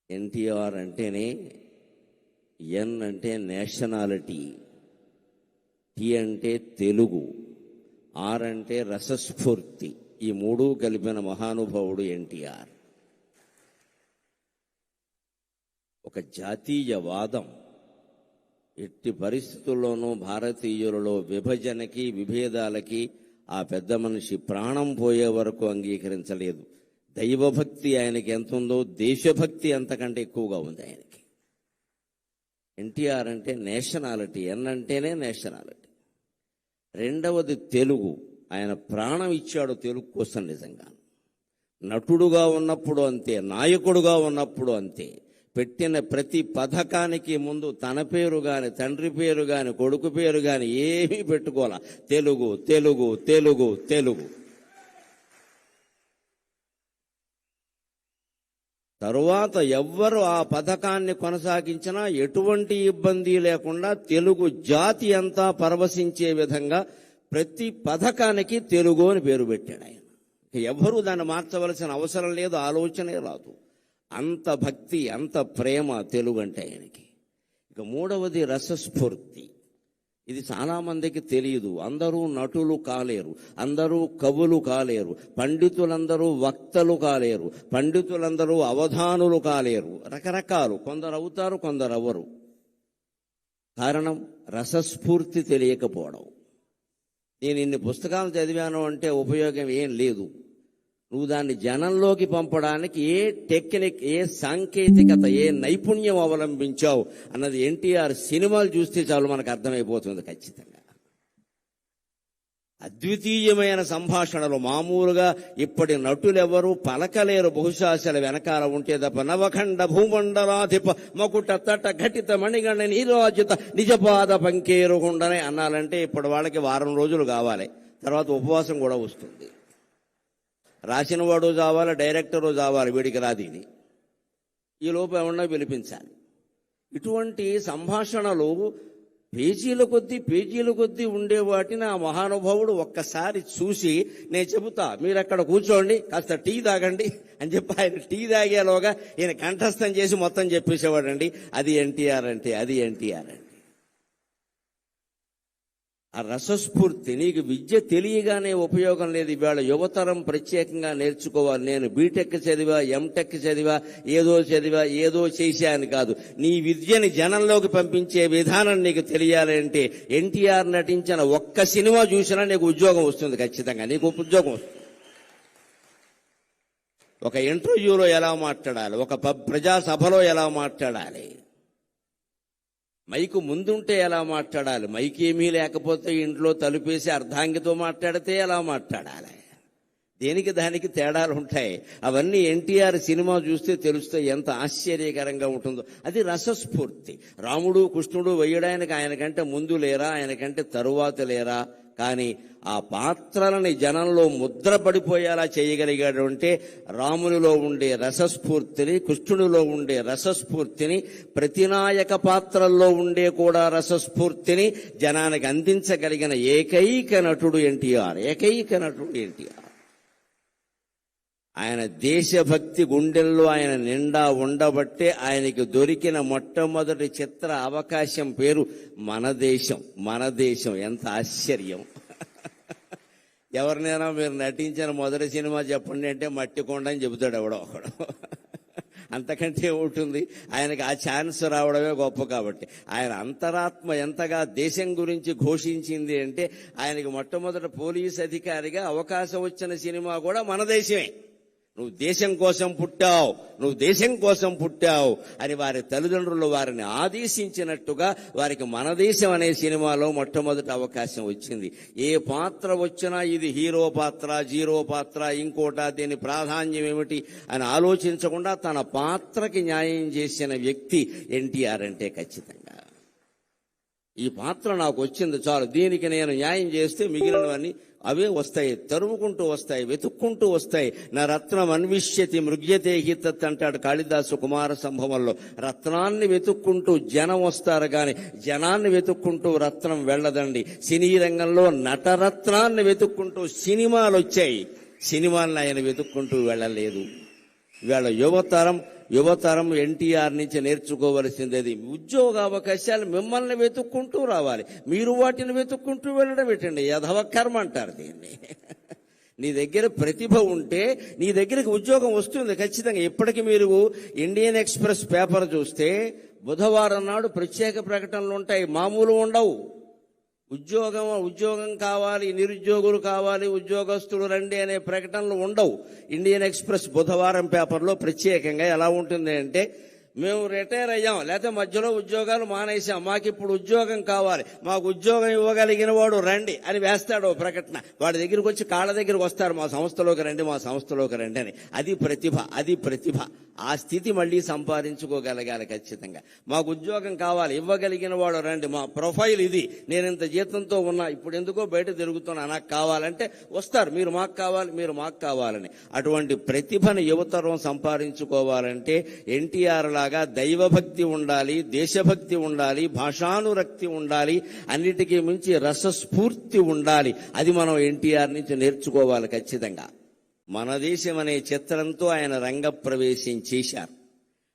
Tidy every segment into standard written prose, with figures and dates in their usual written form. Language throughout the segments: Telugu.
ఎన్టీఆర్ అంటేనే ఎన్ అంటే నేషనాలిటీ, టీ అంటే తెలుగు, ఆర్ అంటే రసస్ఫూర్తి. ఈ మూడు కలిపిన మహానుభావుడు ఎన్టీఆర్. ఒక జాతీయవాదం ఎట్టి పరిస్థితుల్లోనూ భారతీయులలో విభజనకి విభేదాలకి ఆ పెద్ద మనిషి ప్రాణం పోయే వరకు అంగీకరించలేదు. దైవభక్తి ఆయనకి ఎంత ఉందో దేశభక్తి అంతకంటే ఎక్కువగా ఉంది ఆయనకి. ఎన్టీఆర్ అంటే నేషనాలిటీ, ఎన్ అంటేనే నేషనాలిటీ. రెండవది తెలుగు. ఆయన ప్రాణం ఇచ్చాడు తెలుగు కోసం. నిజంగా నటుడుగా ఉన్నప్పుడు అంతే, నాయకుడుగా ఉన్నప్పుడు అంతే. పెట్టిన ప్రతి పథకానికి ముందు తన పేరు గాని, తండ్రి పేరు గాని, కొడుకు పేరు గాని ఏమీ పెట్టుకోవాలా. తెలుగు తెలుగు తెలుగు తెలుగు. తరువాత ఎవ్వరు ఆ పథకాన్ని కొనసాగించినా ఎటువంటి ఇబ్బంది లేకుండా తెలుగు జాతి అంతా పరవశించే విధంగా ప్రతి పథకానికి తెలుగు అని పేరు పెట్టాడు ఆయన. ఎవ్వరూ దాన్ని మార్చవలసిన అవసరం లేదు, ఆలోచనే రాదు. అంత భక్తి, అంత ప్రేమ తెలుగు అంటే ఆయనకి. ఇక మూడవది రసస్ఫూర్తి. ఇది చాలామందికి తెలియదు. అందరూ నటులు కాలేరు, అందరూ కవులు కాలేరు, పండితులందరూ వక్తలు కాలేరు, పండితులందరూ అవధానులు కాలేరు. రకరకాలు, కొందరు అవుతారు, కొందరు అవ్వరు. కారణం రసస్ఫూర్తి తెలియకపోవడం. నేను ఇన్ని పుస్తకాలు చదివాను అంటే ఉపయోగం ఏం లేదు. నువ్వు దాన్ని జనంలోకి పంపడానికి ఏ టెక్నిక్, ఏ సాంకేతికత, ఏ నైపుణ్యం అవలంబించావు అన్నది ఎన్టీఆర్ సినిమాలు చూస్తే చాలు మనకు అర్థమైపోతుంది ఖచ్చితంగా. అద్వితీయమైన సంభాషణలు. మామూలుగా ఇప్పటి నటులెవరూ పలకలేరు. బహుశా అసలు వెనకాల ఉంటే తప్ప. నవఖండ భూమండలాధిప మకుట తట ఘటిత మణిగణ నీరాజిత నిజపాద పంకేరుగుండనే అన్నాలంటే ఇప్పటి వాళ్ళకి వారం రోజులు కావాలి, తర్వాత ఉపవాసం కూడా వస్తుంది. రాసిన వాడు చావాలి, డైరెక్టరు చావాలి, వీడికి రాదు ఇది. ఈ లోపు ఏమన్నా పిలిపించాలి. ఇటువంటి సంభాషణలు పేజీల కొద్దీ ఉండే వాటిని ఆ మహానుభావుడు ఒక్కసారి చూసి, నేను చెబుతా, మీరు అక్కడ కూర్చోండి, కాస్త టీ తాగండి అని చెప్పి ఆయన టీ తాగేలోగా ఈయన కంఠస్థం చేసి మొత్తం చెప్పేసేవాడండి. అది ఎన్టీఆర్ అంటే, అది ఎన్టీఆర్ అంటే. ఆ రసస్ఫూర్తి. నీకు విద్య తెలియగానే ఉపయోగం లేదు. ఇవాళ యువతరం ప్రత్యేకంగా నేర్చుకోవాలి. నేను బీటెక్ చదివా, ఎంటెక్ చదివా, ఏదో చేశాను కాదు. నీ విద్యని జనంలోకి పంపించే విధానం నీకు తెలియాలంటే ఎన్టీఆర్ నటించిన ఒక్క సినిమా చూసినా నీకు ఉద్యోగం వస్తుంది. ఖచ్చితంగా నీకు ఉద్యోగం వస్తుంది. ఒక ఇంటర్వ్యూలో ఎలా మాట్లాడాలి, ఒక ప్రజాసభలో ఎలా మాట్లాడాలి, మైకు ముందుంటే ఎలా మాట్లాడాలి, మైక్ ఏమీ లేకపోతే ఇంట్లో తలుపేసి అర్ధాంగితో మాట్లాడితే ఎలా మాట్లాడాలి, దేనికి దానికి తేడాలు ఉంటాయి. అవన్నీ ఎన్టీఆర్ సినిమా చూస్తే తెలుస్తాయి ఎంత ఆశ్చర్యకరంగా ఉంటుందో. అది రసస్ఫూర్తి. రాముడు కృష్ణుడు వేయడానికి ఆయనకంటే ముందు లేరా, ఆయనకంటే తరువాత లేరా, కానీ ఆ పాత్రలని జనంలో ముద్ర పడిపోయేలా చేయగలిగాడు అంటే రామునిలో ఉండే రసస్ఫూర్తిని, కృష్ణునిలో ఉండే రసస్ఫూర్తిని, ప్రతినాయక పాత్రల్లో ఉండే కూడా రసస్ఫూర్తిని జనానికి అందించగలిగిన ఏకైక నటుడు ఎన్టీఆర్. ఏకైక నటుడు ఎన్టీఆర్. ఆయన దేశభక్తి గుండెల్లో ఆయన నిండా ఉండబట్టే ఆయనకి దొరికిన మొట్టమొదటి చిత్ర అవకాశం పేరు మన దేశం. మన దేశం. ఎంత ఆశ్చర్యం. ఎవరినైనా మీరు నటించిన మొదటి సినిమా చెప్పండి అంటే మట్టి కొండ అని చెబుతాడు ఎవడో ఒకడు. అంతకంటే ఉంటుంది. ఆయనకి ఆ ఛాన్స్ రావడమే గొప్ప. కాబట్టి ఆయన అంతరాత్మ ఎంతగా దేశం గురించి ఘోషించింది అంటే ఆయనకి మొట్టమొదటి పోలీస్ అధికారిగా అవకాశం వచ్చిన సినిమా కూడా మన దేశమే. నువ్వు దేశం కోసం పుట్టావు, నువ్వు దేశం కోసం పుట్టావు అని వారి తల్లిదండ్రులు వారిని ఆదేశించినట్టుగా వారికి మన దేశం అనే సినిమాలో మొట్టమొదటి అవకాశం వచ్చింది. ఏ పాత్ర వచ్చినా ఇది హీరో పాత్ర, జీరో పాత్ర, ఇంకోట, దీని ప్రాధాన్యం ఏమిటి అని ఆలోచించకుండా తన పాత్రకి న్యాయం చేసిన వ్యక్తి ఎన్టీఆర్ అంటే ఖచ్చితంగా. ఈ పాత్ర నాకు వచ్చింది చాలు, దీనికి నేను న్యాయం చేస్తే మిగిలినవన్నీ అవే వస్తాయి, తరుముకుంటూ వస్తాయి, వెతుక్కుంటూ వస్తాయి. నా రత్నం అన్విష్యతి మృగ్యతే హితత్ అంటాడు కాళిదాసు కుమార సంభవంలో. రత్నాన్ని వెతుక్కుంటూ జనం వస్తారు కానీ జనాన్ని వెతుక్కుంటూ రత్నం వెళ్ళదండి. సినీ రంగంలో నటరత్నాన్ని వెతుక్కుంటూ సినిమాలు వచ్చాయి, సినిమాలను ఆయన వెతుక్కుంటూ వెళ్ళలేదు. ఇవాళ యువతరం యువతరం ఎన్టీఆర్ నుంచి నేర్చుకోవలసింది. ఉద్యోగ అవకాశాలు మిమ్మల్ని వెతుక్కుంటూ రావాలి, మీరు వాటిని వెతుక్కుంటూ వెళ్ళడం ఏంటండి? యధవ కర్మ అంటారు దీన్ని. నీ దగ్గర ప్రతిభ ఉంటే నీ దగ్గరికి ఉద్యోగం వస్తుంది ఖచ్చితంగా. ఇప్పటికి మీరు ఇండియన్ ఎక్స్ప్రెస్ పేపర్ చూస్తే బుధవారం నాడు ప్రత్యేక ప్రకటనలు ఉంటాయి, మామూలు ఉండవు. ఉద్యోగం కావాలి, నిరుద్యోగులు కావాలి, ఉద్యోగస్తులు రండి అనే ప్రకటనలు ఉండవు. ఇండియన్ ఎక్స్ప్రెస్ బుధవారం పేపర్లో ప్రత్యేకంగా ఎలా ఉంటుంది అంటే, మేము రిటైర్ అయ్యాం, లేకపోతే మధ్యలో ఉద్యోగాలు మానేసాం, మాకు ఇప్పుడు ఉద్యోగం కావాలి, మాకు ఉద్యోగం ఇవ్వగలిగిన వాడు రండి అని వేస్తాడు ప్రకటన. వాడి దగ్గరికి వచ్చి కాళ్ళ దగ్గరికి వస్తారు, మా సంస్థలోకి రండి, మా సంస్థలోకి రండి అని. అది ప్రతిభ. ఆ స్థితి మళ్ళీ సంపాదించుకోగలగాలి ఖచ్చితంగా. మాకు ఉద్యోగం కావాలి, ఇవ్వగలిగిన వాడు రండి, మా ప్రొఫైల్ ఇది, నేను ఇంత జీతంతో ఉన్నా, ఇప్పుడు ఎందుకో బయట తిరుగుతున్నా, నాకు కావాలంటే వస్తారు, మీరు మాకు కావాలని. అటువంటి ప్రతిభను యువతరం సంపాదించుకోవాలంటే ఎన్టీఆర్ లాగా దైవభక్తి ఉండాలి, దేశభక్తి ఉండాలి, భాషానురక్తి ఉండాలి, అన్నిటికీ మించి రసస్ఫూర్తి ఉండాలి. అది మనం ఎన్టీఆర్ నుంచి నేర్చుకోవాలి ఖచ్చితంగా. మన దేశం అనే చిత్రంతో ఆయన రంగప్రవేశం చేశారు.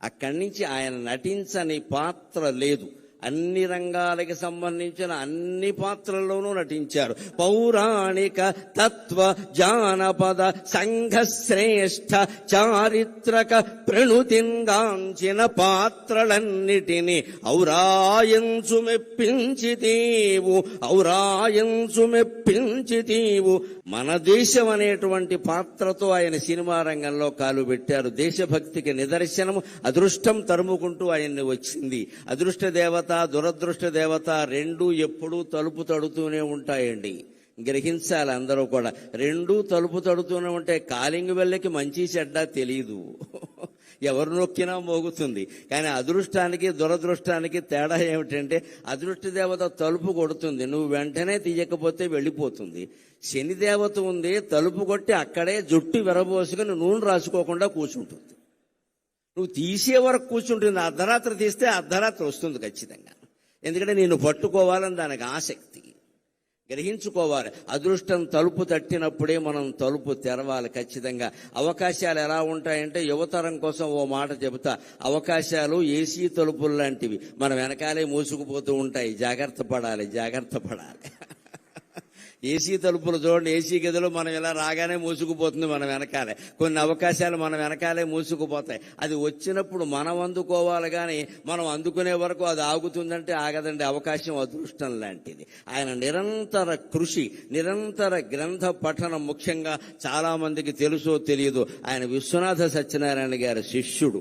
అక్కడి నుంచి ఆయన నటించని పాత్ర లేదు. అన్ని రంగాలకి సంబంధించిన అన్ని పాత్రల్లోనూ నటించారు. పౌరాణిక, తత్వ, జానపద, సంఘ శ్రేష్ఠ, చారిత్రక ప్రణుతింగాంచిన పాత్రలన్నిటినీ ఔరాయంచు మెప్పించితీవు. మన దేశం అనేటువంటి పాత్రతో ఆయన సినిమా రంగంలో కాలు పెట్టారు. దేశభక్తికి నిదర్శనం అదృష్టం తరుముకుంటూ ఆయన్ని వచ్చింది. అదృష్ట దేవత, దురదృష్ట దేవత రెండూ ఎప్పుడూ తలుపు తడుతూనే ఉంటాయండి. గ్రహించాలి అందరూ కూడా. రెండూ తలుపు తడుతూనే ఉంటాయి. కాలింగ్ వెళ్ళకి మంచి చెడ్డ తెలీదు, ఎవరు నొక్కినా మోగుతుంది. కానీ అదృష్టానికి దురదృష్టానికి తేడా ఏమిటంటే, అదృష్ట దేవత తలుపు కొడుతుంది, నువ్వు వెంటనే తీయకపోతే వెళ్ళిపోతుంది. శని దేవత ఉంది, తలుపు కొట్టి అక్కడే జుట్టు విరబోసుకుని నూనె రాసుకోకుండా కూర్చుంటుంది. నువ్వు తీసే వరకు కూర్చుంటుంది. అర్ధరాత్రి తీస్తే అర్ధరాత్రి వస్తుంది ఖచ్చితంగా. ఎందుకంటే నేను పట్టుకోవాలని దానికి ఆసక్తి. గ్రహించుకోవాలి. అదృష్టం తలుపు తట్టినప్పుడే మనం తలుపు తెరవాలి ఖచ్చితంగా. అవకాశాలు ఎలా ఉంటాయంటే, యువతరం కోసం ఓ మాట చెబుతా. అవకాశాలు ఏసీ తలుపులు లాంటివి, మన వెనకాలే మూసుకుపోతూ ఉంటాయి. జాగ్రత్త పడాలి. ఏసీ తలుపులు చూడండి, ఏసీ గదిలో మనం ఇలా రాగానే మూసుకుపోతుంది మన వెనకాలే. కొన్ని అవకాశాలు మన వెనకాలే మూసుకుపోతాయి. అది వచ్చినప్పుడు మనం అందుకోవాలి, కానీ మనం అందుకునే వరకు అది ఆగుతుందంటే ఆగదండి. అవకాశం అదృష్టం లాంటిది. ఆయన నిరంతర కృషి, నిరంతర గ్రంథ పఠనం ముఖ్యంగా చాలా మందికి తెలుసో తెలియదు, ఆయన విశ్వనాథ సత్యనారాయణ గారి శిష్యుడు.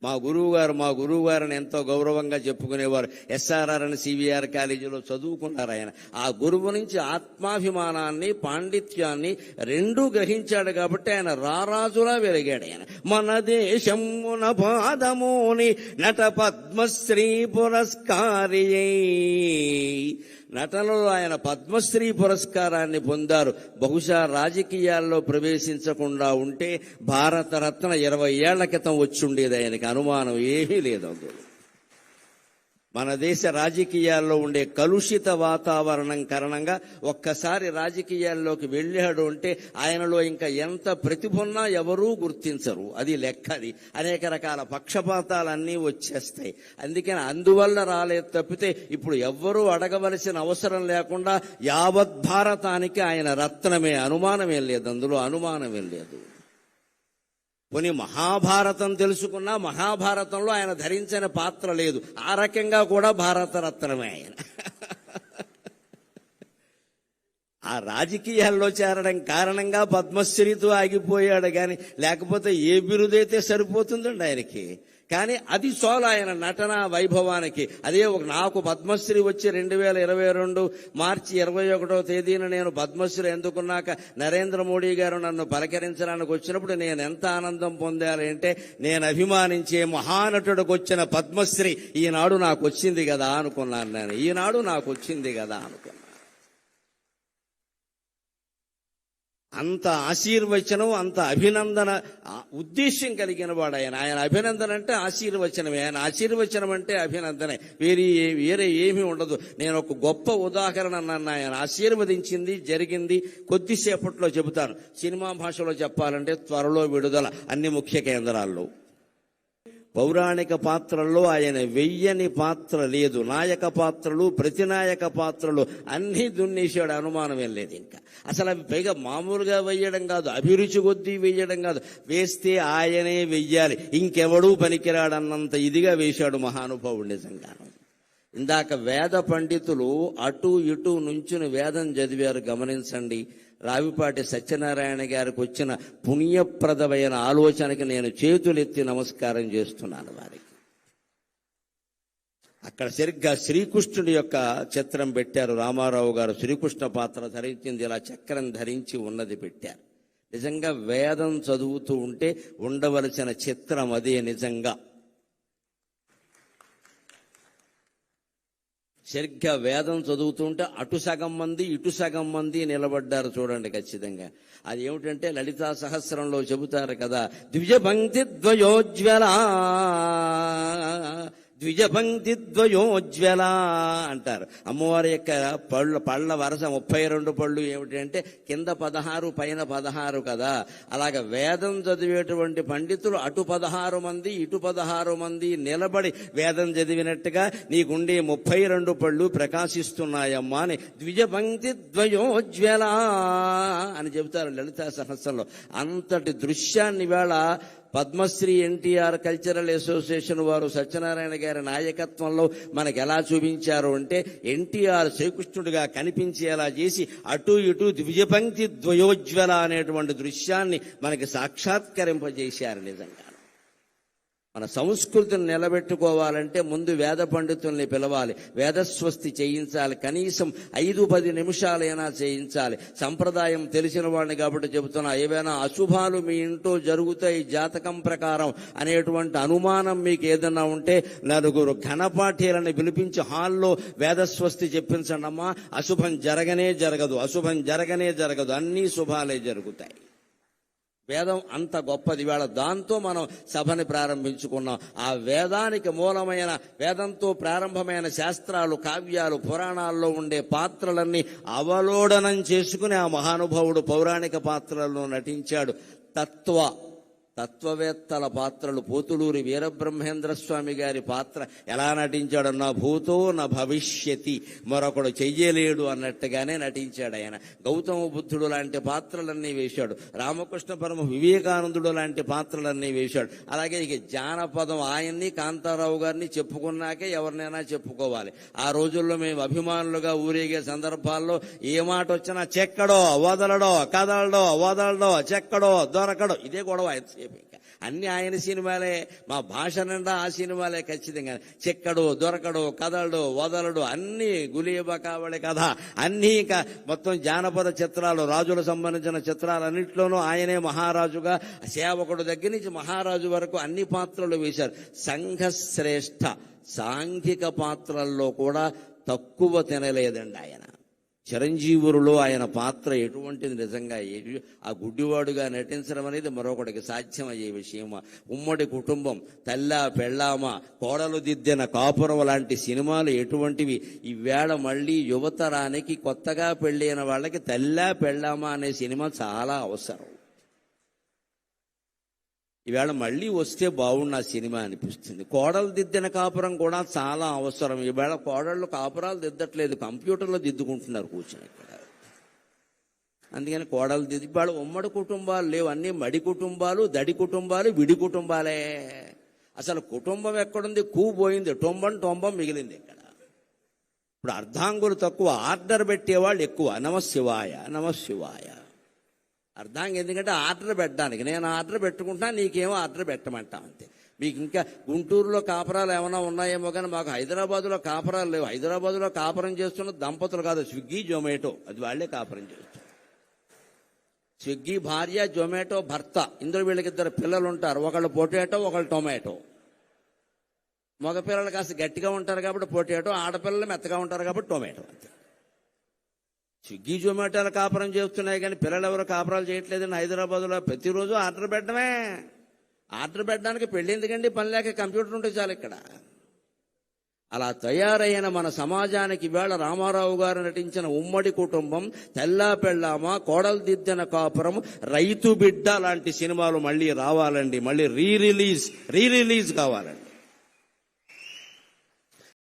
మా గురువు గారిని ఎంతో గౌరవంగా చెప్పుకునేవారు. ఎస్ఆర్ఆర్ అని సివిఆర్ కాలేజీలో చదువుకున్నారు ఆయన. ఆ గురువు నుంచి ఆత్మాభిమానాన్ని, పాండిత్యాన్ని రెండూ గ్రహించాడు కాబట్టి ఆయన రారాజులా వెలిగాడు. ఆయన మన దేశమున పాదమోని నట పద్మశ్రీ పురస్కారియై. నటనలో ఆయన పద్మశ్రీ పురస్కారాన్ని పొందారు. బహుశా రాజకీయాల్లో ప్రవేశించకుండా ఉంటే భారతరత్న 20 ఏళ్ల క్రితం వచ్చుండేది ఆయనకి, అనుమానం ఏమీ లేదు అందులో. మన దేశ రాజకీయాల్లో ఉండే కలుషిత వాతావరణం కారణంగా ఒక్కసారి రాజకీయాల్లోకి వెళ్ళాడు అంటే ఆయనలో ఇంకా ఎంత ప్రతిభ ఉన్నా ఎవరూ గుర్తించరు. అది లెక్కది. అనేక రకాల పక్షపాతాలన్నీ వచ్చేస్తాయి. అందువల్ల రాలేదు తప్పితే ఇప్పుడు ఎవ్వరూ అడగవలసిన అవసరం లేకుండా యావత్ భారతానికి ఆయన రత్నమే, అనుమానమేం లేదు, అందులో అనుమానమేం లేదు. కొన్ని మహాభారతం తెలుసుకున్నా మహాభారతంలో ఆయన ధరించిన పాత్ర లేదు. ఆ రకంగా కూడా భారతరత్నమే ఆయన. ఆ రాజకీయాల్లో చేరడం కారణంగా పద్మశ్రీతో ఆగిపోయాడు, కానీ లేకపోతే ఏ బిరుదైతే సరిపోతుందండి ఆయనకి. కానీ అది చాలు ఆయన నటన వైభవానికి. అదే నాకు పద్మశ్రీ వచ్చి 2022 మార్చి 21వ తేదీన నేను పద్మశ్రీ ఎందుకున్నాక నరేంద్ర మోడీ గారు నన్ను పలకరించడానికి వచ్చినప్పుడు నేను ఎంత ఆనందం పొందాలి అంటే, నేను అభిమానించే మహానటుడికి వచ్చిన పద్మశ్రీ ఈనాడు నాకు వచ్చింది కదా అనుకున్నాను. ఈనాడు నాకు వచ్చింది కదా అనుకున్నాను. అంత ఆశీర్వచనం, అంత అభినందన ఉద్దేశ్యం కలిగిన వాడు ఆయన. ఆయన అభినందన అంటే ఆశీర్వచనమే, ఆయన ఆశీర్వచనం అంటే అభినందనే, వేరే ఏమీ ఉండదు. నేను ఒక గొప్ప ఉదాహరణ నన్ను ఆయన ఆశీర్వదించింది జరిగింది కొద్దిసేపట్లో చెబుతాను. సినిమా భాషలో చెప్పాలంటే త్వరలో విడుదల అన్ని ముఖ్య కేంద్రాల్లో. పౌరాణిక పాత్రల్లో ఆయన వెయ్యని పాత్ర లేదు. నాయక పాత్రలు, ప్రతినాయక పాత్రలు అన్నీ దున్నేశాడు, అనుమానమేం లేదు. ఇంకా అసలు అవి పైగా మామూలుగా వెయ్యడం కాదు, అభిరుచి కొద్దీ వెయ్యడం కాదు, వేస్తే ఆయనే వెయ్యాలి, ఇంకెవడూ పనికిరాడన్నంత ఇదిగా వేశాడు మహానుభావుడు నిజంగాను. ఇందాక వేద పండితులు అటు ఇటు నుంచుని వేదం చదివారు, గమనించండి. రావిపాటి సత్యనారాయణ గారికి వచ్చిన పుణ్యప్రదమైన ఆలోచనకి నేను చేతులెత్తి నమస్కారం చేస్తున్నాను వారికి. అక్కడ సరిగ్గా శ్రీకృష్ణుడి యొక్క చిత్రం పెట్టారు. రామారావు గారు శ్రీకృష్ణ పాత్ర ధరించింది, ఇలా చక్రం ధరించి ఉన్నది పెట్టారు. నిజంగా వేదం చదువుతూ ఉంటే ఉండవలసిన చిత్రం అదే నిజంగా. సరిగ్గా వేదం చదువుతుంటే అటు సగం మంది ఇటు సగం మంది నిలబడ్డారు చూడండి ఖచ్చితంగా. అది ఏమిటంటే లలితా సహస్రంలో చెబుతారు కదా, ద్విజపంక్తి ద్వయోజ్వల ద్విజపంక్తి ద్వయోజ్వల అంటారు. అమ్మవారి యొక్క పళ్ళ వరస 32 పళ్ళు ఏమిటంటే కింద 16 పైన 16 కదా. అలాగ వేదం చదివేటువంటి పండితులు అటు 16 మంది ఇటు 16 మంది నిలబడి వేదం చదివినట్టుగా నీకుండే 32 పళ్ళు ప్రకాశిస్తున్నాయమ్మా అని ద్విజపంక్తి ద్వయోజ్వల అని చెబుతారు లలితా సహస్రంలో. అంతటి దృశ్యాన్ని వేళ పద్మశ్రీ ఎన్టీఆర్ కల్చరల్ అసోసియేషన్ వారు సత్యనారాయణ గారి నాయకత్వంలో మనకు ఎలా చూపించారు అంటే, ఎన్టీఆర్ శ్రీకృష్ణుడిగా కనిపించేలా చేసి అటు ఇటు ద్విజపంక్తి ద్వయోజ్వల అనేటువంటి దృశ్యాన్ని మనకి సాక్షాత్కరింపజేశారు. నిజంగా మన సంస్కృతిని నిలబెట్టుకోవాలంటే ముందు వేద పండితుల్ని పిలవాలి, వేదస్వస్తి చేయించాలి, కనీసం 5-10 నిమిషాలైనా చేయించాలి. సంప్రదాయం తెలిసిన వాడిని కాబట్టి చెబుతున్నా, ఏవైనా అశుభాలు మీ ఇంట్లో జరుగుతాయి జాతకం ప్రకారం అనేటువంటి అనుమానం మీకు ఏదన్నా ఉంటే 4 ఘనపాఠీలను పిలిపించి హాల్లో వేదస్వస్తి చెప్పించండి అమ్మా. అశుభం జరగనే జరగదు, అశుభం జరగనే జరగదు, అన్నీ శుభాలే జరుగుతాయి. వేదం అంత గొప్పది. వేళ దాంతో మనం సభని ప్రారంభించుకున్నాం. ఆ వేదానికి మూలమైన, వేదంతో ప్రారంభమైన శాస్త్రాలు, కావ్యాలు, పురాణాల్లో ఉండే పాత్రలన్నీ అవలోడనం చేసుకుని ఆ మహానుభావుడు పౌరాణిక పాత్రలను నటించాడు. తత్వవేత్తల పాత్రలు, పోతులూరి వీరబ్రహ్మేంద్ర స్వామి గారి పాత్ర ఎలా నటించాడు, నా భూతో నా భవిష్యతి, మరొకడు చెయ్యలేడు అన్నట్టుగానే నటించాడు ఆయన. గౌతమ బుద్ధుడు లాంటి పాత్రలన్నీ వేశాడు. రామకృష్ణ పరమ వివేకానందుడు లాంటి పాత్రలన్నీ వేశాడు. అలాగే ఇక జానపదం ఆయన్ని, కాంతారావు గారిని చెప్పుకున్నాకే ఎవరినైనా చెప్పుకోవాలి. ఆ రోజుల్లో మేము అభిమానులుగా ఊరేగే సందర్భాల్లో ఏ మాట వచ్చినా చెక్కడో వదలడో, కదలడో వదలడో, చెక్కడో దొరకడో, ఇదే గొడవ. అన్ని ఆయన సినిమాలే, మా భాష నిండా ఆ సినిమాలే ఖచ్చితంగా. చెక్కడు, దొరకడు, కదలడు, వదలడు, అన్ని గులీబా కావడే కథ, అన్నీ ఇంకా మొత్తం జానపద చిత్రాలు, రాజులకు సంబంధించిన చిత్రాలన్నింటిలోనూ ఆయనే మహారాజుగా, సేవకుడు దగ్గర నుంచి మహారాజు వరకు అన్ని పాత్రలు వేశారు. సంఘశ్రేష్ఠ సాంఘిక పాత్రల్లో కూడా తక్కువ తినలేదండి ఆయన. చిరంజీవులలో ఆయన పాత్ర ఎటువంటిది, నిజంగా ఆ గుడ్డివాడుగా నటించడం అనేది మరొకటికి సాధ్యమయ్యే విషయమా. ఉమ్మడి కుటుంబం, తల్లా పెళ్ళామ, కోడలు దిద్దిన కాపురం లాంటి సినిమాలు ఎటువంటివి. ఈవేళ మళ్ళీ యువతరానికి, కొత్తగా పెళ్ళైన వాళ్ళకి తల్లా పెళ్ళామ అనే సినిమా చాలా అవసరం. ఈవేళ మళ్ళీ వస్తే బాగుండు ఆ సినిమా అనిపిస్తుంది. కోడలు దిద్దిన కాపురం కూడా చాలా అవసరం. ఈవేళ కోడళ్ళు కాపురాలు దిద్దట్లేదు, కంప్యూటర్లో దిద్దుకుంటున్నారు కూర్చొని ఇక్కడ. అందుకని కోడలు దిద్ది, ఇవాళ ఉమ్మడి కుటుంబాలు లేవు, అన్ని మడి కుటుంబాలు, దడి కుటుంబాలు, విడి కుటుంబాలే. అసలు కుటుంబం ఎక్కడుంది, పోయింది, టొంబం మిగిలింది ఇక్కడ. ఇప్పుడు అర్ధాంగులు తక్కువ, ఆర్డర్ పెట్టేవాళ్ళు ఎక్కువ. నమశివాయ నమశివాయ. అర్ధాంగం ఎందుకంటే ఆర్డర్ పెట్టడానికి, నేను ఆర్డర్ పెట్టుకుంటా, నీకేమో ఆర్డర్ పెట్టమంటా అంతే. మీకు ఇంకా గుంటూరులో కాపురాలు ఏమైనా ఉన్నాయేమో కానీ మాకు హైదరాబాద్లో కాపురాలు లేవు. హైదరాబాద్లో కాపురం చేస్తున్న దంపతులు కాదు, స్విగ్గీ జొమాటో, అది వాళ్లే కాపురం చేస్తారు. స్విగ్గీ భార్య, జొమాటో భర్త, ఇందులో వీళ్ళకి 2 పిల్లలు ఉంటారు. ఒకళ్ళు పొటాటో, ఒకళ్ళు టొమాటో. మగపిల్లలు కాస్త గట్టిగా ఉంటారు కాబట్టి పొటాటో, ఆడపిల్లలు మెత్తగా ఉంటారు కాబట్టి టొమాటో అంతే. స్విగ్గీ జొమాటోలు కాపురం చేస్తున్నాయి కానీ పిల్లలు ఎవరు కాపురాలు చేయట్లేదండి. హైదరాబాద్లో ప్రతిరోజు ఆర్డర్ పెట్టడమే. ఆర్డర్ పెట్టడానికి పెళ్ళి ఎందుకండి? పని లేక కంప్యూటర్ ఉంటే చాలు ఇక్కడ. అలా తయారైన మన సమాజానికి ఇవాళ రామారావు గారు నటించిన ఉమ్మడి కుటుంబం, తెల్లా పెళ్ళామ, కోడలు దిద్దిన కాపురం, రైతు బిడ్డ లాంటి సినిమాలు మళ్ళీ రావాలండి. మళ్ళీ రీ రిలీజ్ కావాలండి.